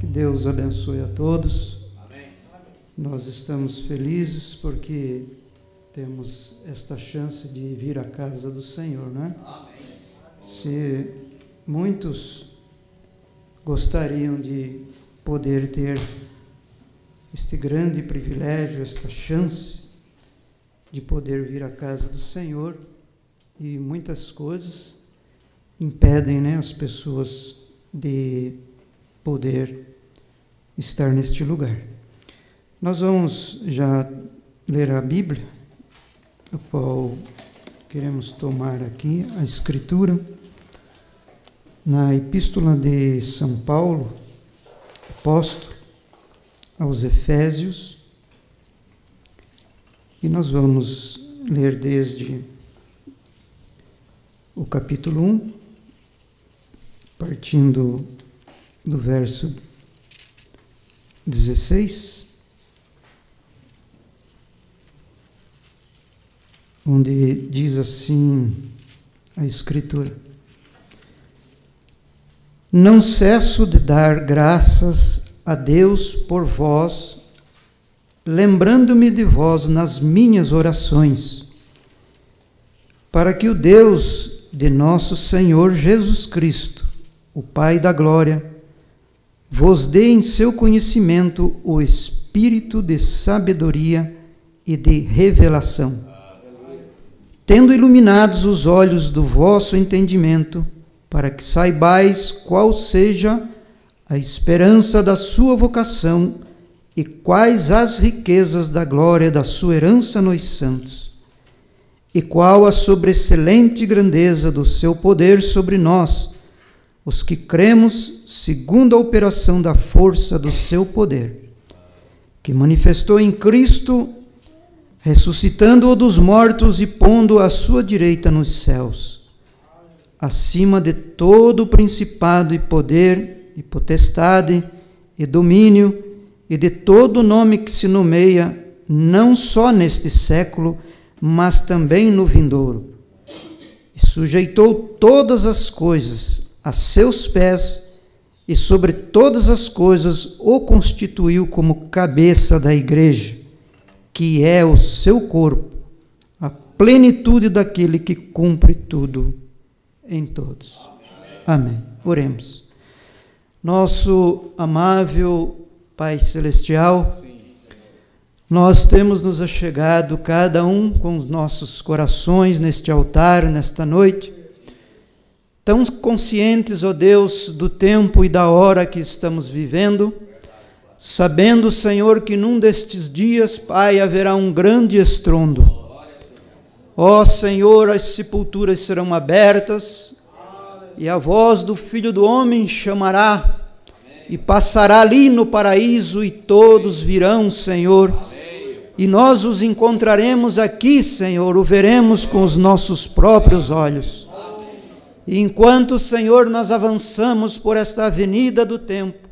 Que Deus abençoe a todos. Amém. Nós estamos felizes porque temos esta chance de vir à casa do Senhor, né? Amém. Se muitos gostariam de poder ter este grande privilégio, esta chance de poder vir à casa do Senhor, e muitas coisas impedem, né, as pessoas de poder estar neste lugar. Nós vamos já ler a Bíblia, a qual queremos tomar aqui a Escritura, na Epístola de São Paulo, apóstolo, aos Efésios, e nós vamos ler desde o capítulo 1, partindo do verso 16, onde diz assim a Escritura: Não cesso de dar graças a Deus por vós, lembrando-me de vós nas minhas orações, para que o Deus de nosso Senhor Jesus Cristo, o Pai da glória, vos dê em seu conhecimento o espírito de sabedoria e de revelação, tendo iluminados os olhos do vosso entendimento, para que saibais qual seja a esperança da sua vocação e quais as riquezas da glória da sua herança nos santos, e qual a sobreexcelente grandeza do seu poder sobre nós, os que cremos segundo a operação da força do seu poder, que manifestou em Cristo, ressuscitando-o dos mortos e pondo-o à sua direita nos céus, acima de todo principado e poder e potestade e domínio e de todo nome que se nomeia, não só neste século, mas também no vindouro. E sujeitou todas as coisas a seus pés, e sobre todas as coisas o constituiu como cabeça da igreja, que é o seu corpo, a plenitude daquele que cumpre tudo em todos. Amém. Oremos. Nosso amável Pai Celestial, nós temos nos achegado, cada um com os nossos corações neste altar, nesta noite, tão conscientes, ó Deus, do tempo e da hora que estamos vivendo, sabendo, Senhor, que num destes dias, Pai, haverá um grande estrondo. Ó Senhor, as sepulturas serão abertas, e a voz do Filho do Homem chamará, e passará ali no paraíso, e todos virão, Senhor, e nós os encontraremos aqui, Senhor, o veremos com os nossos próprios olhos. E enquanto, Senhor, nós avançamos por esta avenida do tempo,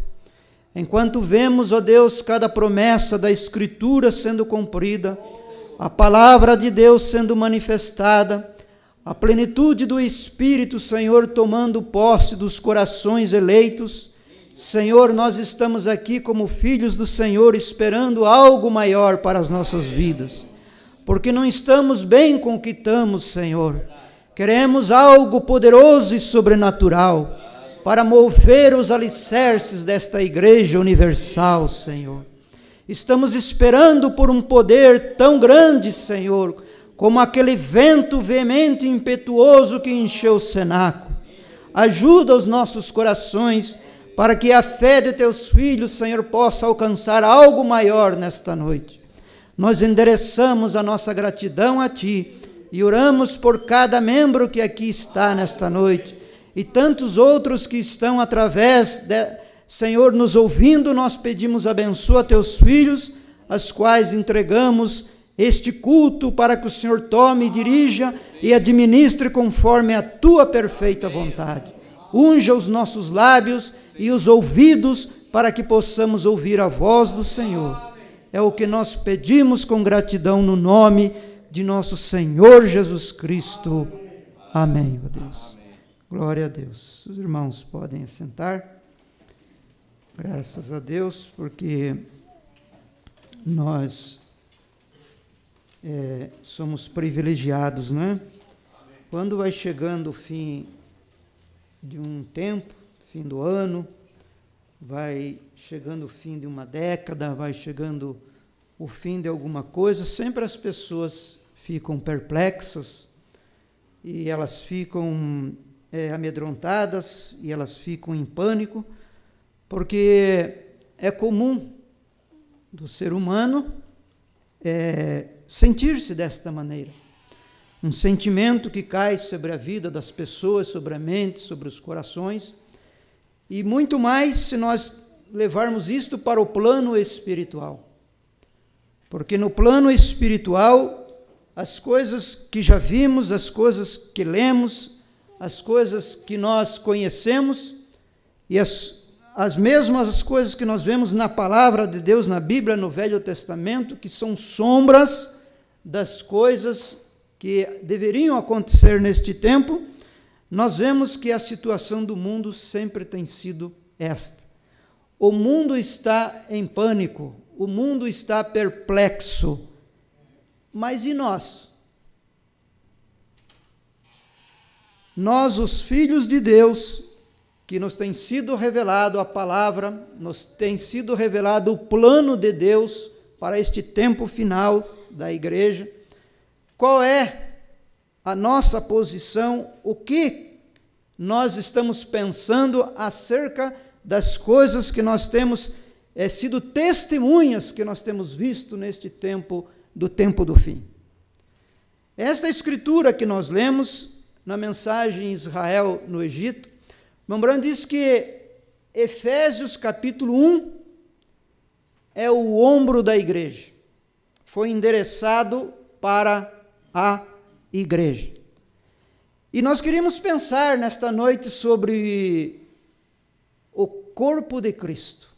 enquanto vemos, ó Deus, cada promessa da Escritura sendo cumprida, a palavra de Deus sendo manifestada, a plenitude do Espírito, Senhor, tomando posse dos corações eleitos, Senhor, nós estamos aqui como filhos do Senhor, esperando algo maior para as nossas vidas, porque não estamos bem com o que estamos, Senhor. Queremos algo poderoso e sobrenatural para mover os alicerces desta igreja universal, Senhor. Estamos esperando por um poder tão grande, Senhor, como aquele vento veemente e impetuoso que encheu o cenáculo. Ajuda os nossos corações para que a fé de teus filhos, Senhor, possa alcançar algo maior nesta noite. Nós endereçamos a nossa gratidão a Ti, e oramos por cada membro que aqui está nesta noite, e tantos outros que estão através, Senhor, nos ouvindo. Nós pedimos, abençoa teus filhos, as quais entregamos este culto para que o Senhor tome, dirija e administre conforme a tua perfeita vontade. Unja os nossos lábios e os ouvidos para que possamos ouvir a voz do Senhor. É o que nós pedimos com gratidão no nome de nosso Senhor Jesus Cristo. Amém, ó Deus. Glória a Deus. Os irmãos podem assentar. Graças a Deus, porque nós somos privilegiados, né? Quando vai chegando o fim de um tempo, fim do ano, vai chegando o fim de uma década, vai chegando o fim de alguma coisa, sempre as pessoas ficam perplexas e elas ficam amedrontadas e elas ficam em pânico, porque é comum do ser humano sentir-se desta maneira. Um sentimento que cai sobre a vida das pessoas, sobre a mente, sobre os corações, e muito mais se nós levarmos isto para o plano espiritual. Porque no plano espiritual, as coisas que já vimos, as coisas que lemos, as coisas que nós conhecemos, e as mesmas coisas que nós vemos na palavra de Deus, na Bíblia, no Velho Testamento, que são sombras das coisas que deveriam acontecer neste tempo, nós vemos que a situação do mundo sempre tem sido esta. O mundo está em pânico, o mundo está perplexo, mas e nós? Nós, os filhos de Deus, que nos tem sido revelado a palavra, nos tem sido revelado o plano de Deus para este tempo final da igreja. Qual é a nossa posição? O que nós estamos pensando acerca das coisas que nós temos sido testemunhas que nós temos visto neste tempo do fim? Esta escritura que nós lemos na mensagem Israel no Egito, Rembrandt diz que Efésios capítulo 1 é o ombro da igreja. Foi endereçado para a igreja. E nós queríamos pensar nesta noite sobre o corpo de Cristo.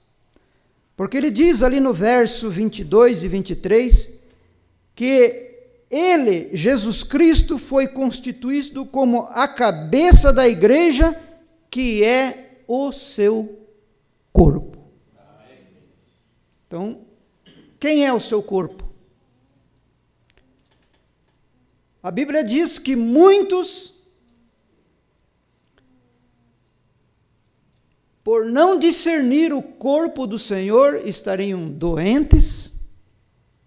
Porque ele diz ali no verso 22 e 23 que ele, Jesus Cristo, foi constituído como a cabeça da igreja, que é o seu corpo. Então, quem é o seu corpo? A Bíblia diz que muitos, por não discernir o corpo do Senhor, estariam doentes,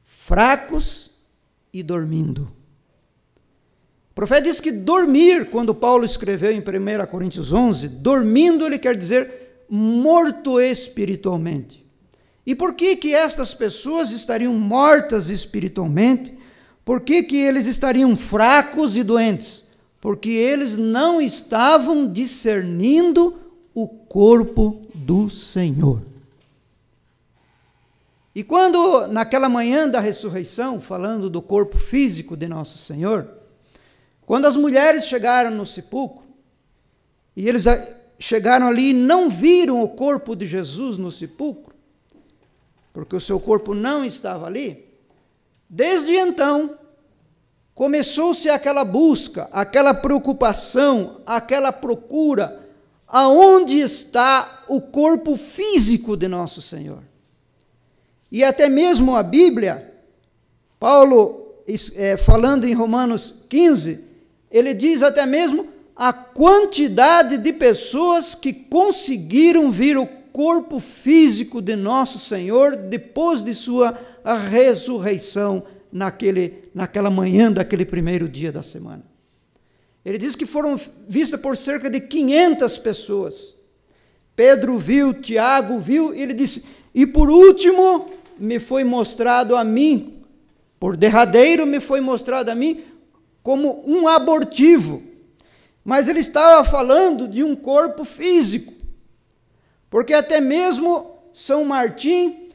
fracos e dormindo. O profeta diz que dormir, quando Paulo escreveu em 1 Coríntios 11, dormindo ele quer dizer morto espiritualmente. E por que estas pessoas estariam mortas espiritualmente? Por que eles estariam fracos e doentes? Porque eles não estavam discernindo o corpo do Senhor. E quando, naquela manhã da ressurreição, falando do corpo físico de nosso Senhor, quando as mulheres chegaram no sepulcro, e eles chegaram ali e não viram o corpo de Jesus no sepulcro, porque o seu corpo não estava ali, desde então, começou-se aquela busca, aquela preocupação, aquela procura, aonde está o corpo físico de nosso Senhor. E até mesmo a Bíblia, Paulo, falando em Romanos 15, ele diz até mesmo a quantidade de pessoas que conseguiram ver o corpo físico de nosso Senhor depois de sua ressurreição naquela manhã daquele primeiro dia da semana. Ele diz que foram vistas por cerca de 500 pessoas. Pedro viu, Tiago viu, e ele disse, e por último me foi mostrado a mim, por derradeiro me foi mostrado a mim, como um abortivo. Mas ele estava falando de um corpo físico, porque até mesmo São Martim,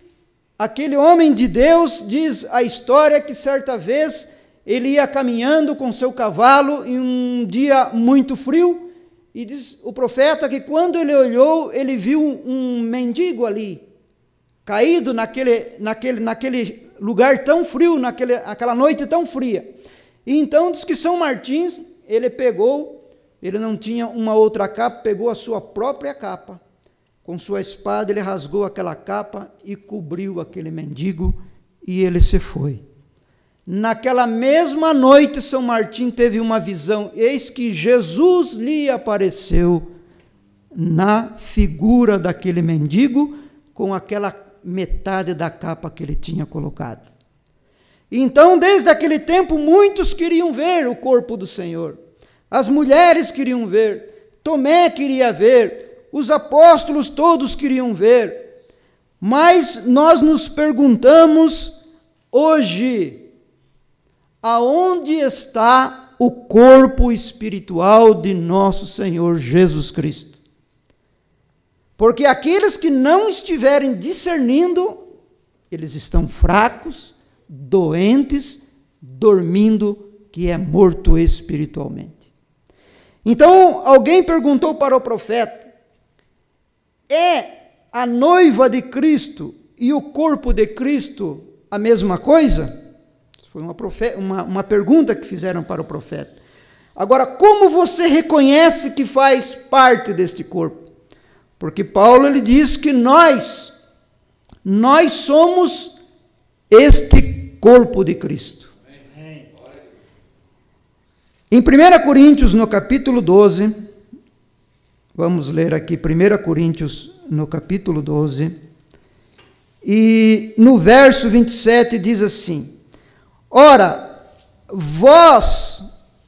aquele homem de Deus, diz a história que certa vez ele ia caminhando com seu cavalo em um dia muito frio, e diz o profeta que quando ele olhou, ele viu um mendigo ali, caído naquele lugar tão frio, naquela noite tão fria. E então diz que São Martim, ele não tinha uma outra capa, pegou a sua própria capa, com sua espada, ele rasgou aquela capa e cobriu aquele mendigo, e ele se foi. Naquela mesma noite, São Martim teve uma visão, eis que Jesus lhe apareceu na figura daquele mendigo, com aquela metade da capa que ele tinha colocado. Então, desde aquele tempo, muitos queriam ver o corpo do Senhor. As mulheres queriam ver, Tomé queria ver, os apóstolos todos queriam ver. Mas nós nos perguntamos hoje, aonde está o corpo espiritual de nosso Senhor Jesus Cristo? Porque aqueles que não estiverem discernindo, eles estão fracos, doentes, dormindo, que é morto espiritualmente. Então, alguém perguntou para o profeta, é a noiva de Cristo e o corpo de Cristo a mesma coisa? Foi uma pergunta que fizeram para o profeta. Agora, como você reconhece que faz parte deste corpo? Porque Paulo ele diz que nós somos este corpo de Cristo. Em 1 Coríntios, no capítulo 12, vamos ler aqui 1 Coríntios, no capítulo 12, e no verso 27 diz assim, ora, vós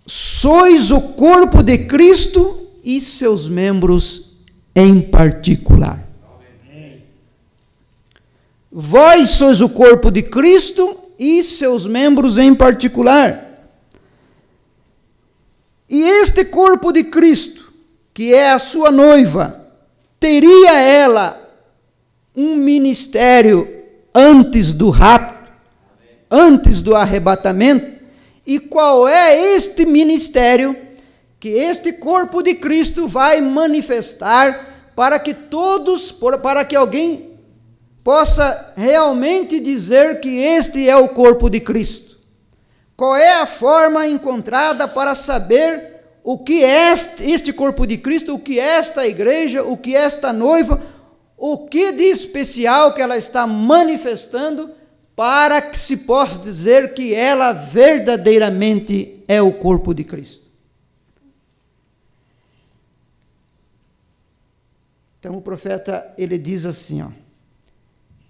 sois o corpo de Cristo e seus membros em particular. Vós sois o corpo de Cristo e seus membros em particular. E este corpo de Cristo, que é a sua noiva, teria ela um ministério antes do rapto, antes do arrebatamento? E qual é este ministério que este corpo de Cristo vai manifestar para que para que alguém possa realmente dizer que este é o corpo de Cristo? Qual é a forma encontrada para saber o que é este corpo de Cristo, o que é esta igreja, o que é esta noiva, o que de especial que ela está manifestando para que se possa dizer que ela verdadeiramente é o corpo de Cristo? Então o profeta, ele diz assim,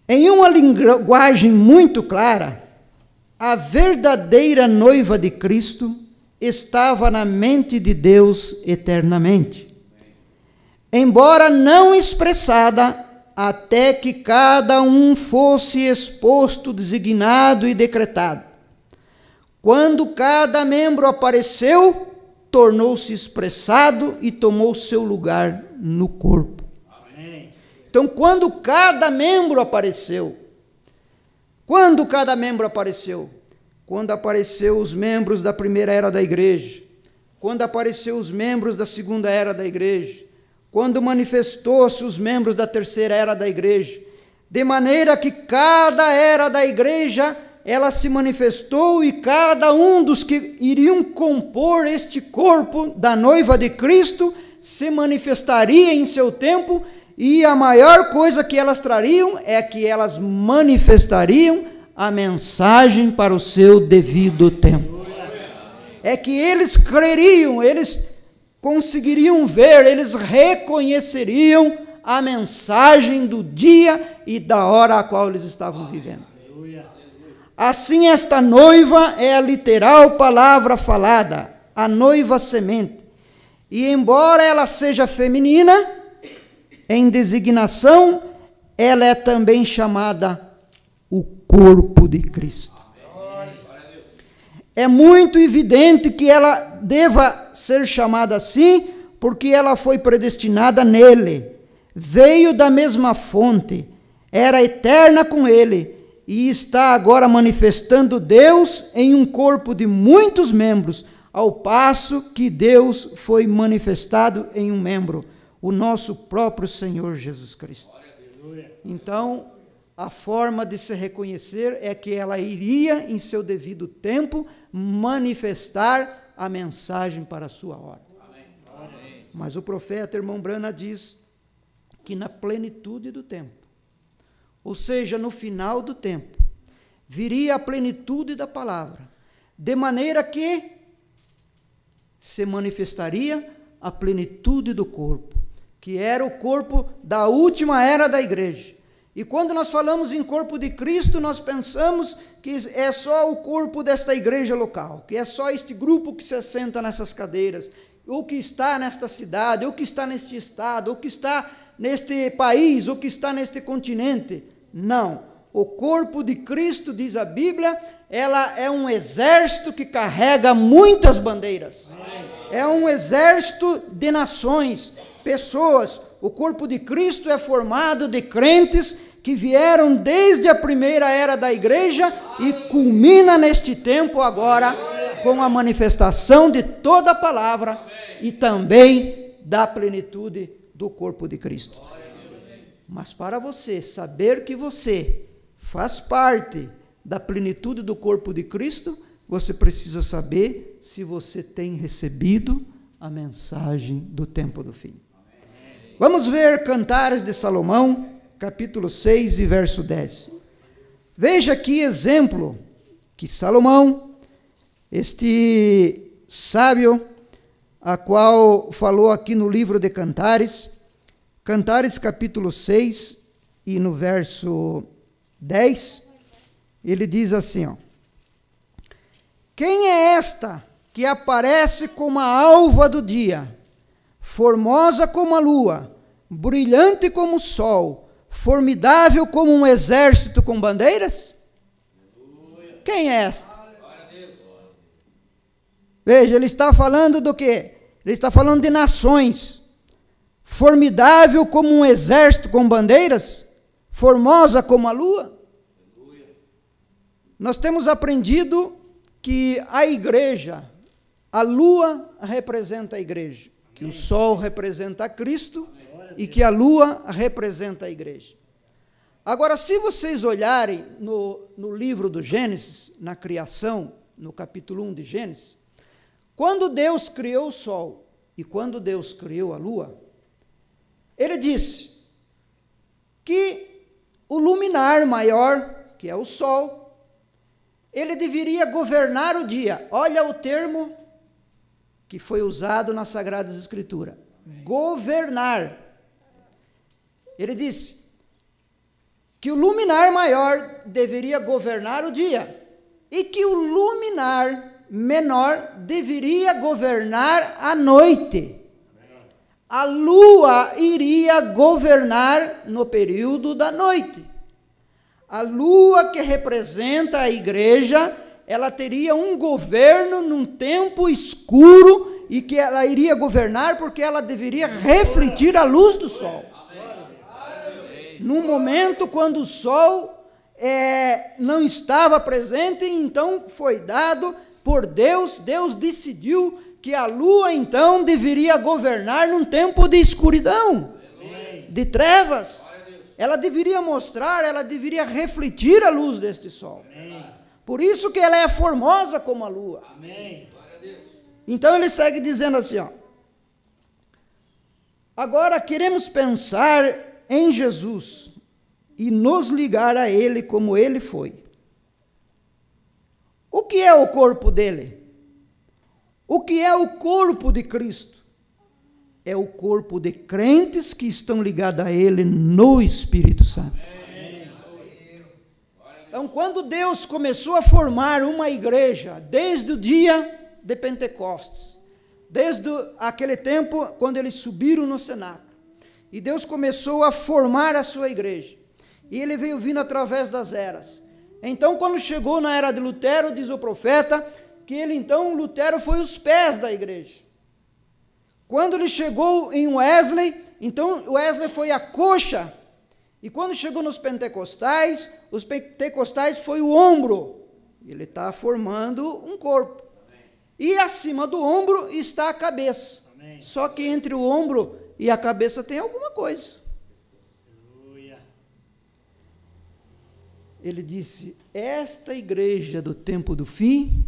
em uma linguagem muito clara, a verdadeira noiva de Cristo estava na mente de Deus eternamente, embora não expressada, até que cada um fosse exposto, designado e decretado. Quando cada membro apareceu, tornou-se expressado e tomou seu lugar no corpo. Amém. Então, quando cada membro apareceu, quando apareceu os membros da primeira era da igreja, quando apareceu os membros da segunda era da igreja, quando manifestou-se os membros da terceira era da igreja, de maneira que cada era da igreja, ela se manifestou, e cada um dos que iriam compor este corpo da noiva de Cristo se manifestaria em seu tempo, e a maior coisa que elas trariam é que elas manifestariam a mensagem para o seu devido tempo. É que eles creriam, eles conseguiriam ver, eles reconheceriam a mensagem do dia e da hora a qual eles estavam vivendo. Assim, esta noiva é a literal palavra falada, a noiva semente. E embora ela seja feminina, em designação, ela é também chamada o corpo de Cristo. É muito evidente que ela deva ser chamada assim, porque ela foi predestinada nele, veio da mesma fonte, era eterna com ele, e está agora manifestando Deus em um corpo de muitos membros, ao passo que Deus foi manifestado em um membro, o nosso próprio Senhor Jesus Cristo. Então, a forma de se reconhecer é que ela iria, em seu devido tempo, manifestar a mensagem para a sua hora. Mas o profeta, irmão Brana, diz, que na plenitude do tempo, ou seja, no final do tempo, viria a plenitude da palavra, de maneira que se manifestaria a plenitude do corpo, que era o corpo da última era da igreja. E quando nós falamos em corpo de Cristo, nós pensamos que é só o corpo desta igreja local, que é só este grupo que se assenta nessas cadeiras, ou que está nesta cidade, ou que está neste estado, ou que está neste país, ou que está neste continente. Não. O corpo de Cristo, diz a Bíblia, ela é um exército que carrega muitas bandeiras. É um exército de nações, pessoas. O corpo de Cristo é formado de crentes que vieram desde a primeira era da igreja e culmina neste tempo agora com a manifestação de toda a palavra e também da plenitude do corpo de Cristo. Mas para você saber que você faz parte da plenitude do corpo de Cristo, você precisa saber se você tem recebido a mensagem do tempo do fim. Vamos ver Cantares de Salomão, capítulo 6 e verso 10. Veja que exemplo que Salomão, este sábio, a qual falou aqui no livro de Cantares, Cantares capítulo 6 e no verso 10, ele diz assim, ó: quem é esta que aparece como a alva do dia, formosa como a lua, brilhante como o sol, formidável como um exército com bandeiras? Quem é esta? Veja, ele está falando do quê? Ele está falando de nações. Formidável como um exército com bandeiras, formosa como a lua. Nós temos aprendido que a igreja, a lua representa a igreja, que o sol representa a Cristo e que a lua representa a igreja. Agora, se vocês olharem no livro do Gênesis, na criação, no capítulo 1 de Gênesis, quando Deus criou o sol e quando Deus criou a lua, ele disse que o luminar maior, que é o sol, ele deveria governar o dia. Olha o termo que foi usado nas Sagradas Escrituras. Governar. Ele disse que o luminar maior deveria governar o dia e que o luminar menor deveria governar a noite. A lua iria governar no período da noite. A lua, que representa a igreja, ela teria um governo num tempo escuro e que ela iria governar porque ela deveria refletir a luz do sol. Num momento quando o sol não estava presente, então foi dado por Deus, Deus decidiu que a lua então deveria governar num tempo de escuridão, de trevas. Ela deveria mostrar, ela deveria refletir a luz deste sol. Por isso que ela é formosa como a lua. Então ele segue dizendo assim, ó: agora queremos pensar em Jesus e nos ligar a ele como ele foi. O que é o corpo dele? O que é o corpo de Cristo? É o corpo de crentes que estão ligados a ele no Espírito Santo. Então, quando Deus começou a formar uma igreja, desde o dia de Pentecostes, desde aquele tempo quando eles subiram no cenáculo, e Deus começou a formar a sua igreja, e ele veio vindo através das eras. Então, quando chegou na era de Lutero, diz o profeta, que Lutero foi os pés da igreja. Quando ele chegou em Wesley, então Wesley foi a coxa. E quando chegou nos pentecostais, os pentecostais foi o ombro. Ele está formando um corpo. E acima do ombro está a cabeça. Só que entre o ombro e a cabeça tem alguma coisa. Ele disse: esta igreja do tempo do fim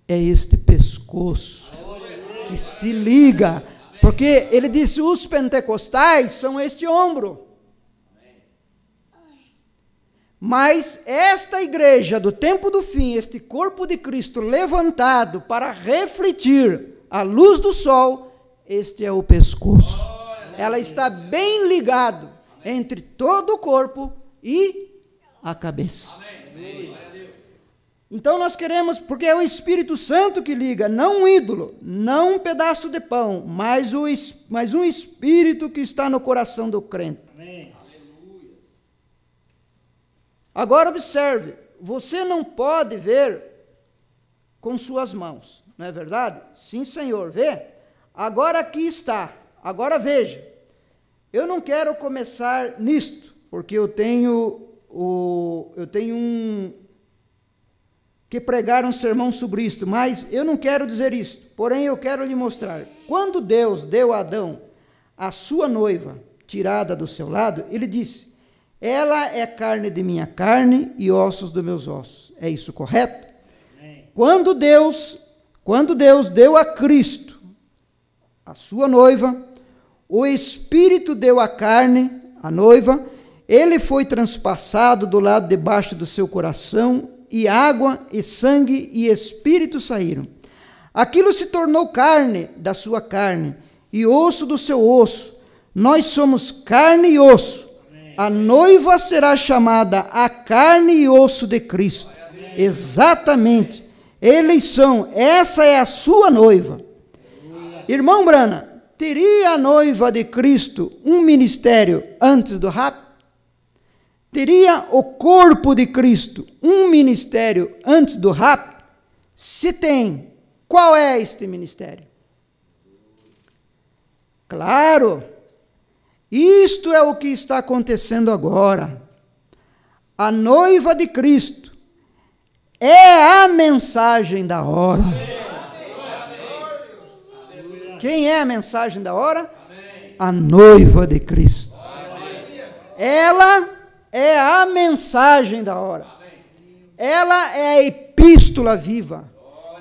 é este pescoço que se liga Porque ele disse, os pentecostais são este ombro. Mas esta igreja do tempo do fim, este corpo de Cristo levantado para refletir a luz do sol, este é o pescoço. Ela está bem ligado entre todo o corpo e a cabeça. Então nós queremos, porque é o Espírito Santo que liga, não um ídolo, não um pedaço de pão, mas um Espírito que está no coração do crente. Agora observe, você não pode ver com suas mãos, não é verdade? Sim, Senhor, vê. Agora aqui está, agora veja. Eu não quero começar nisto, porque eu tenho que pregar um sermão sobre isto, mas eu não quero dizer isto, porém eu quero lhe mostrar. Quando Deus deu a Adão a sua noiva tirada do seu lado, ele disse, ela é carne de minha carne e ossos dos meus ossos. É isso correto? Amém. Quando Deus deu a Cristo a sua noiva, o Espírito deu a carne, a noiva, ele foi transpassado do lado de baixo do seu coração, e água, e sangue, e Espírito saíram. Aquilo se tornou carne da sua carne, e osso do seu osso. Nós somos carne e osso. A noiva será chamada a carne e osso de Cristo. Exatamente. Eleição, essa é a sua noiva. Irmão Brana, teria a noiva de Cristo um ministério antes do rapto? Teria o corpo de Cristo um ministério antes do rapto? Se tem, qual é este ministério? Claro, isto é o que está acontecendo agora. A noiva de Cristo é a mensagem da hora. Quem é a mensagem da hora? A noiva de Cristo. Ela é a mensagem da hora. Ela é a epístola viva.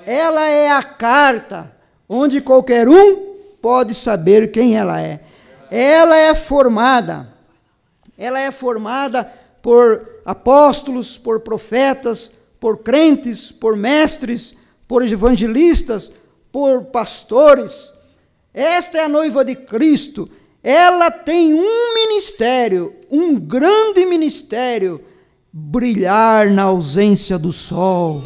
Ela é a carta onde qualquer um pode saber quem ela é. Ela é formada por apóstolos, por profetas, por crentes, por mestres, por evangelistas, por pastores. Esta é a noiva de Cristo. Ela tem um ministério, um grande ministério, brilhar na ausência do sol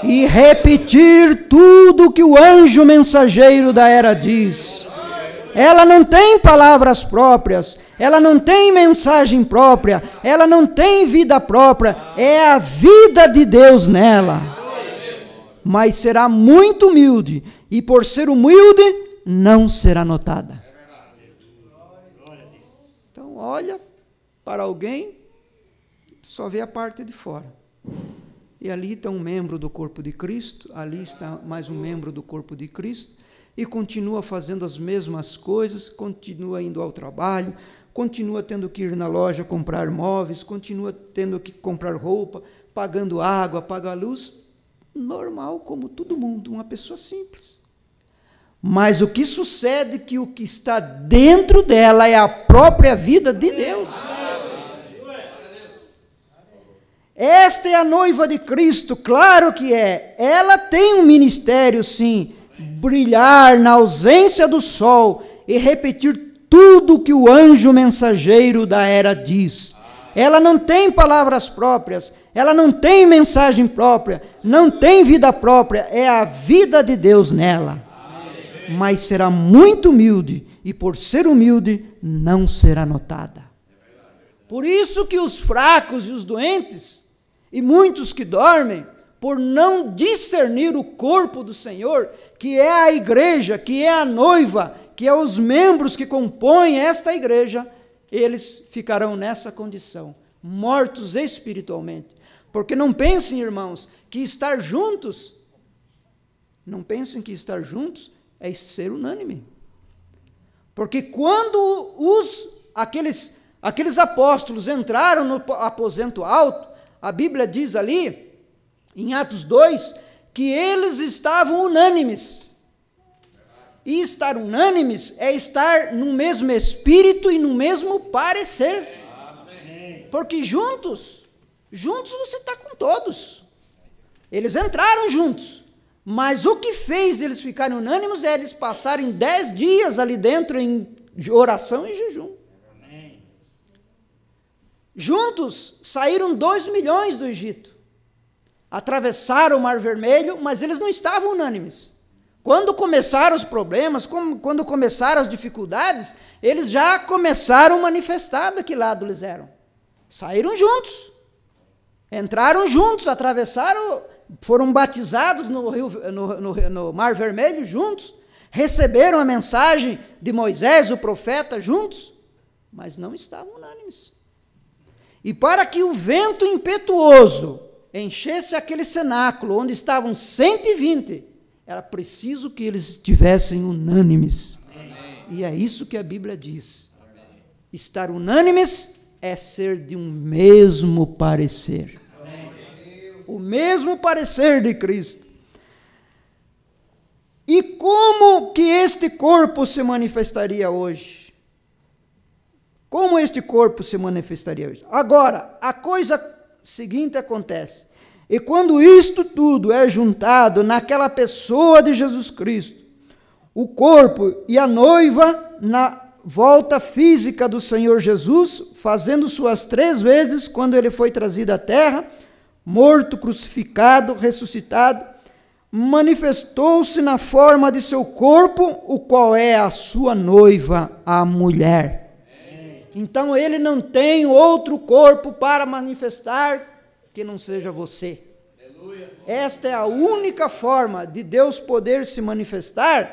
e repetir tudo que o anjo mensageiro da era diz. Ela não tem palavras próprias, ela não tem mensagem própria, ela não tem vida própria, é a vida de Deus nela. Mas será muito humilde, e por ser humilde, não será notada. Então, olha para alguém, só vê a parte de fora. E ali está um membro do corpo de Cristo, ali está mais um membro do corpo de Cristo, e continua fazendo as mesmas coisas, continua indo ao trabalho, continua tendo que ir na loja comprar móveis, continua tendo que comprar roupa, pagando água, pagar luz, normal, como todo mundo, uma pessoa simples. Mas o que sucede é que o que está dentro dela é a própria vida de Deus. Esta é a noiva de Cristo, claro que é. Ela tem um ministério, sim, brilhar na ausência do sol e repetir tudo que o anjo mensageiro da era diz. Ela não tem palavras próprias, ela não tem mensagem própria, não tem vida própria, é a vida de Deus nela. Mas será muito humilde, e por ser humilde, não será notada. Por isso que os fracos e os doentes, e muitos que dormem, por não discernir o corpo do Senhor, que é a igreja, que é a noiva, que é os membros que compõem esta igreja, eles ficarão nessa condição, mortos espiritualmente. Porque não pensem, irmãos, que estar juntos, não pensem que estar juntos é ser unânime. Porque quando aqueles apóstolos entraram no aposento alto, a Bíblia diz ali, em Atos 2, que eles estavam unânimes. E estar unânimes é estar no mesmo espírito e no mesmo parecer. Amém. Porque juntos você está com todos. Eles entraram juntos. Mas o que fez eles ficarem unânimes é eles passarem 10 dias ali dentro em oração e jejum. Amém. Juntos saíram 2 milhões do Egito. Atravessaram o Mar Vermelho, mas eles não estavam unânimes. Quando começaram os problemas, quando começaram as dificuldades, eles já começaram a manifestar de que lado eles eram. Saíram juntos. Entraram juntos, atravessaram, foram batizados no Mar Vermelho juntos, receberam a mensagem de Moisés, o profeta, juntos, mas não estavam unânimes. E para que o vento impetuoso enchesse aquele cenáculo, onde estavam 120, era preciso que eles estivessem unânimes. Amém. E é isso que a Bíblia diz. Amém. Estar unânimes é ser de um mesmo parecer. O mesmo parecer de Cristo. E como que este corpo se manifestaria hoje? Como este corpo se manifestaria hoje? Agora, a coisa seguinte acontece. E quando isto tudo é juntado naquela pessoa de Jesus Cristo, o corpo e a noiva na volta física do Senhor Jesus, fazendo suas 3 vezes quando ele foi trazido à terra, morto, crucificado, ressuscitado, manifestou-se na forma de seu corpo, o qual é a sua noiva, a mulher. Então ele não tem outro corpo para manifestar que não seja você. Esta é a única forma de Deus poder se manifestar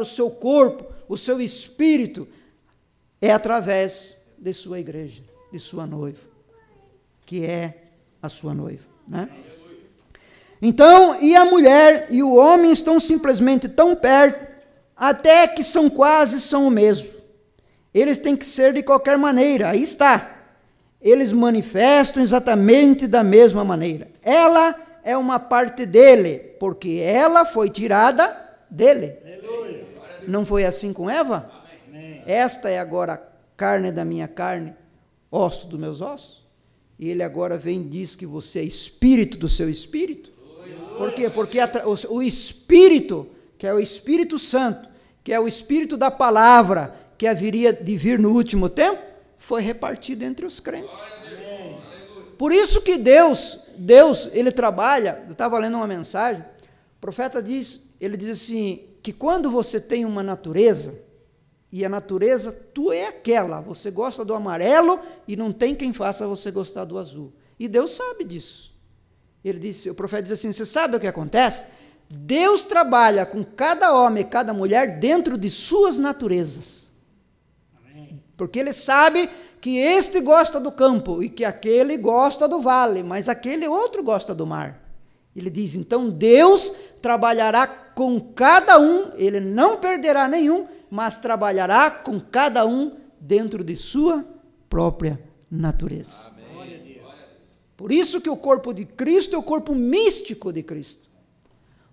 o seu corpo, o seu espírito, é através de sua igreja, de sua noiva, que é a sua noiva, né? Então, e a mulher e o homem estão simplesmente tão perto, até que são o mesmo. Eles têm que ser de qualquer maneira, aí está. Eles manifestam exatamente da mesma maneira. Ela é uma parte dele, porque ela foi tirada dele. Aleluia. Não foi assim com Eva? Amém. Esta é agora carne da minha carne, osso dos meus ossos. E ele agora vem e diz que você é espírito do seu espírito. Por quê? Porque o Espírito, que é o Espírito Santo, que é o Espírito da palavra, que haveria de vir no último tempo, foi repartido entre os crentes. Por isso que Deus, ele trabalha, eu estava lendo uma mensagem, o profeta diz, ele diz assim, que quando você tem uma natureza, e a natureza, tu é aquela, você gosta do amarelo, e não tem quem faça você gostar do azul. E Deus sabe disso. Ele disse, o profeta diz assim, você sabe o que acontece? Deus trabalha com cada homem e cada mulher dentro de suas naturezas. Amém. Porque ele sabe que este gosta do campo e que aquele gosta do vale, mas aquele outro gosta do mar. Ele diz, então Deus trabalhará com cada um, ele não perderá nenhum, mas trabalhará com cada um dentro de sua própria natureza. Amém. Por isso que o corpo de Cristo é o corpo místico de Cristo.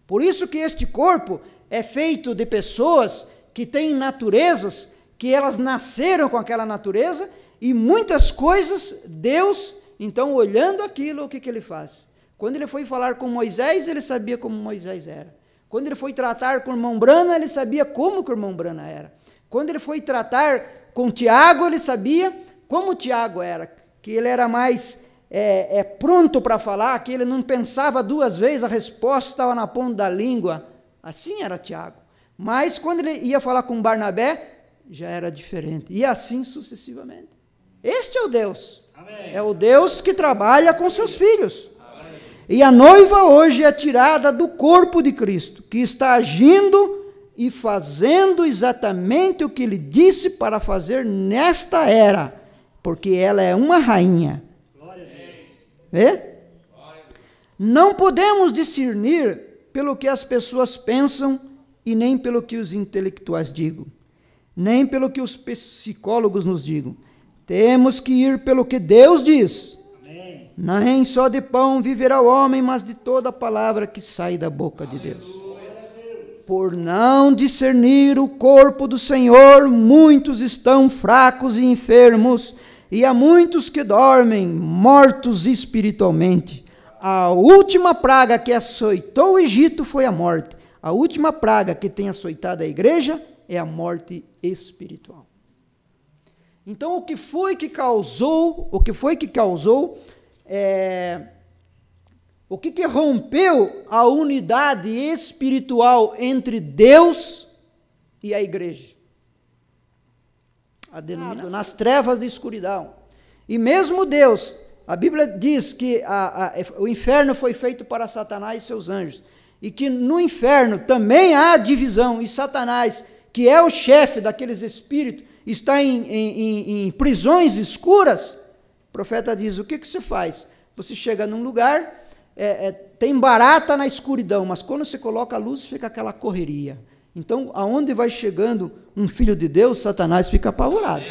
Por isso que este corpo é feito de pessoas que têm naturezas, que elas nasceram com aquela natureza, e muitas coisas, Deus, então, olhando aquilo, o que ele faz? Quando ele foi falar com Moisés, ele sabia como Moisés era. Quando ele foi tratar com o irmão Brana, ele sabia como que o irmão Brana era. Quando ele foi tratar com Tiago, ele sabia como Tiago era, que ele era mais pronto para falar, que ele não pensava 2 vezes, a resposta estava na ponta da língua. Assim era Tiago. Mas quando ele ia falar com Barnabé, já era diferente. E assim sucessivamente. Este é o Deus. Amém. É o Deus que trabalha com seus filhos. Amém. E a noiva hoje é tirada do corpo de Cristo, que está agindo e fazendo exatamente o que ele disse para fazer nesta era, porque ela é uma rainha. Não podemos discernir pelo que as pessoas pensam e nem pelo que os intelectuais digam, nem pelo que os psicólogos nos digam. Temos que ir pelo que Deus diz. Amém. Nem só de pão viverá o homem, mas de toda a palavra que sai da boca de Deus. por não discernir o corpo do Senhor, muitos estão fracos e enfermos, e há muitos que dormem, mortos espiritualmente. A última praga que açoitou o Egito foi a morte. A última praga que tem açoitado a igreja é a morte espiritual. Então, o que foi que causou o que rompeu a unidade espiritual entre Deus e a igreja? A denominação, nas trevas da escuridão. E mesmo Deus, a Bíblia diz que o inferno foi feito para Satanás e seus anjos, e que no inferno também há divisão, e Satanás, que é o chefe daqueles espíritos, está em prisões escuras. O profeta diz: o que você faz? Você chega num lugar, tem barata na escuridão, mas quando você coloca a luz, fica aquela correria. Então, aonde vai chegando um filho de Deus, Satanás fica apavorado.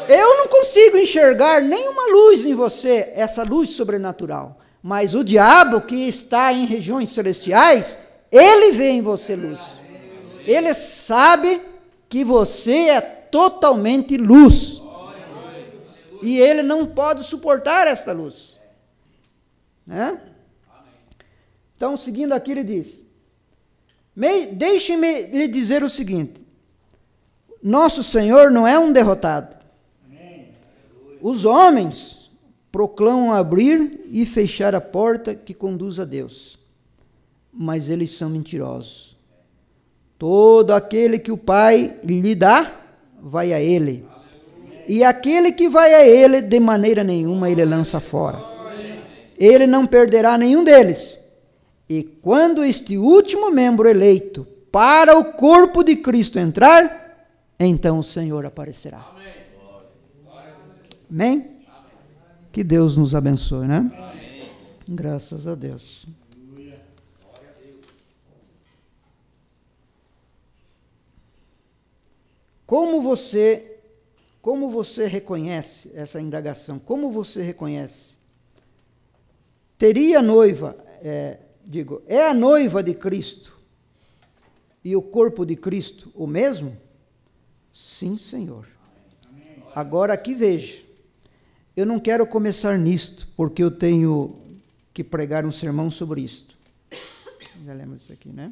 Eu não consigo enxergar nenhuma luz em você, essa luz sobrenatural. Mas o diabo, que está em regiões celestiais, ele vê em você luz. Ele sabe que você é totalmente luz. E ele não pode suportar esta luz. Né? Então, seguindo aqui, ele diz: deixe-me lhe dizer o seguinte: nosso Senhor não é um derrotado. Os homens proclamam abrir e fechar a porta que conduz a Deus, mas eles são mentirosos. Todo aquele que o Pai lhe dá, vai a ele. E aquele que vai a ele, de maneira nenhuma ele lança fora. Ele não perderá nenhum deles. E quando este último membro eleito para o corpo de Cristo entrar, então o Senhor aparecerá. Amém? Que Deus nos abençoe, né? Graças a Deus. Como você reconhece essa indagação? Como você reconhece? Teria noiva, é a noiva de Cristo e o corpo de Cristo o mesmo? Sim, Senhor. Agora aqui veja, eu não quero começar nisto, porque eu tenho que pregar um sermão sobre isto. Já lembra isso aqui, né?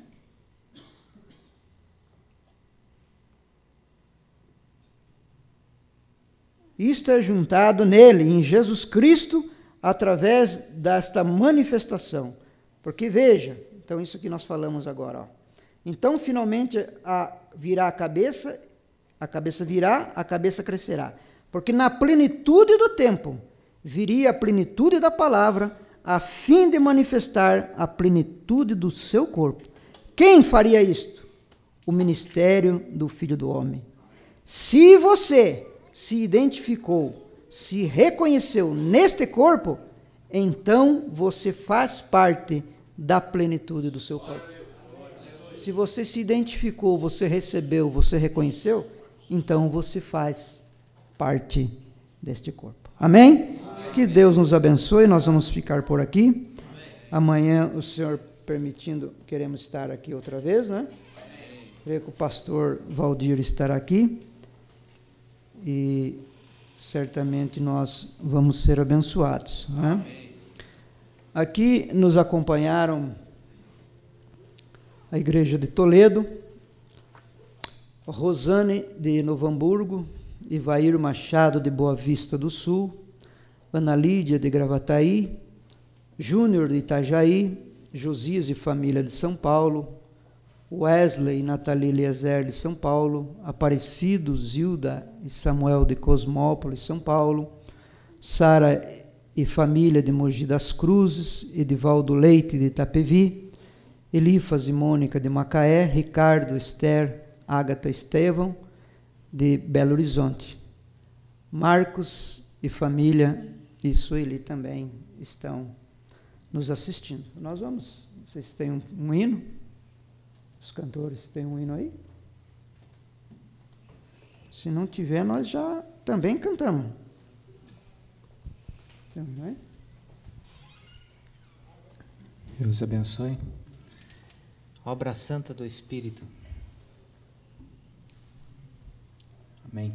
Isto é juntado nele, em Jesus Cristo, através desta manifestação. Porque veja, então isso que nós falamos agora. Ó. Então, finalmente, virá a cabeça virá, a cabeça crescerá. Porque na plenitude do tempo, viria a plenitude da palavra, a fim de manifestar a plenitude do seu corpo. Quem faria isto? O ministério do Filho do Homem. Se você se identificou, se reconheceu neste corpo, então você faz parte da plenitude do seu corpo. Se você se identificou, você recebeu, você reconheceu, então você faz parte deste corpo. Amém? Que Deus nos abençoe, nós vamos ficar por aqui. Amanhã, o Senhor permitindo, queremos estar aqui outra vez, né? Creio que o pastor Valdir estará aqui. E certamente nós vamos ser abençoados. Né? Aqui nos acompanharam a igreja de Toledo, Rosane de Novo Hamburgo, Ivair Machado de Boa Vista do Sul, Ana Lídia de Gravataí, Júnior de Itajaí, Josias e família de São Paulo, Wesley e Nathalie Eliezer de São Paulo, Aparecido, Zilda e Samuel de Cosmópolis, São Paulo, Sara e família de Mogi das Cruzes, Edivaldo Leite de Itapevi, Elifas e Mônica de Macaé, Ricardo, Esther, Ágata Estevão de Belo Horizonte, Marcos e família e Sueli também estão nos assistindo. Nós vamos, vocês têm um hino? Os cantores têm um hino aí? Se não tiver, nós já também cantamos. Não é? Deus abençoe. Obra santa do Espírito. Amém.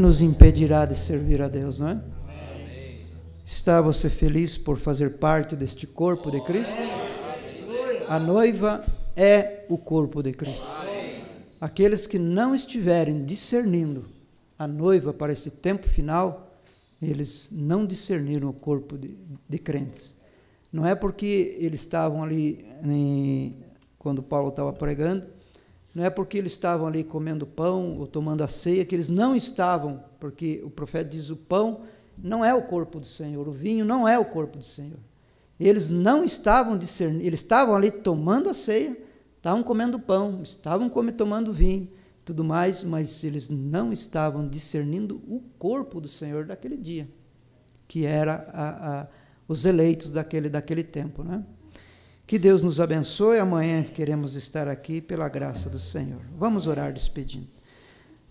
Nos impedirá de servir a Deus, não é? Está você feliz por fazer parte deste corpo de Cristo? A noiva é o corpo de Cristo. Aqueles que não estiverem discernindo a noiva para este tempo final, eles não discerniram o corpo de crentes. Não é porque eles estavam ali, quando Paulo estava pregando, não é porque eles estavam ali comendo pão ou tomando a ceia, que eles não estavam, porque o profeta diz, o pão não é o corpo do Senhor, o vinho não é o corpo do Senhor. Eles não estavam discernindo, eles estavam ali tomando a ceia, estavam comendo pão, estavam tomando vinho, tudo mais, mas eles não estavam discernindo o corpo do Senhor daquele dia, que era os eleitos daquele tempo, né? Que Deus nos abençoe. Amanhã queremos estar aqui pela graça do Senhor. Vamos orar despedindo.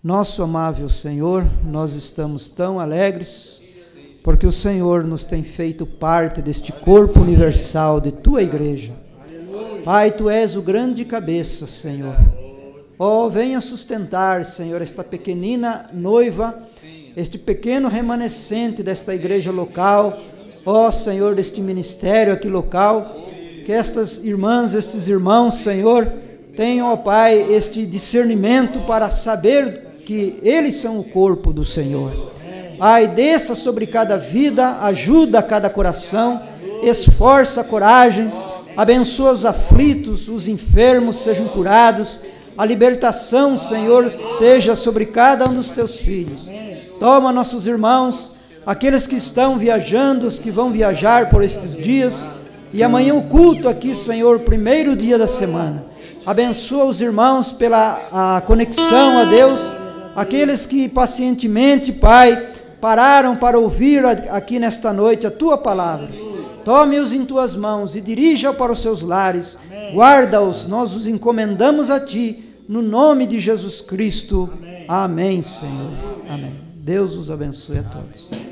Nosso amável Senhor, nós estamos tão alegres porque o Senhor nos tem feito parte deste corpo universal de Tua igreja. Pai, Tu és o grande cabeça, Senhor. Oh, venha sustentar, Senhor, esta pequenina noiva, este pequeno remanescente desta igreja local, ó Senhor, deste ministério aqui local, que estas irmãs, estes irmãos, Senhor, tenham, ó Pai, este discernimento para saber que eles são o corpo do Senhor. Pai, desça sobre cada vida, ajuda cada coração, esforça a coragem, abençoa os aflitos, os enfermos sejam curados, a libertação, Senhor, seja sobre cada um dos Teus filhos. Toma nossos irmãos, aqueles que estão viajando, os que vão viajar por estes dias, e amanhã o culto aqui, Senhor, primeiro dia da semana. Abençoa os irmãos pela conexão a Deus, aqueles que pacientemente, Pai, pararam para ouvir aqui nesta noite a Tua palavra. Tome-os em Tuas mãos e dirija-os para os seus lares. Guarda-os, nós os encomendamos a Ti, no nome de Jesus Cristo. Amém, Senhor. Amém. Deus os abençoe a todos.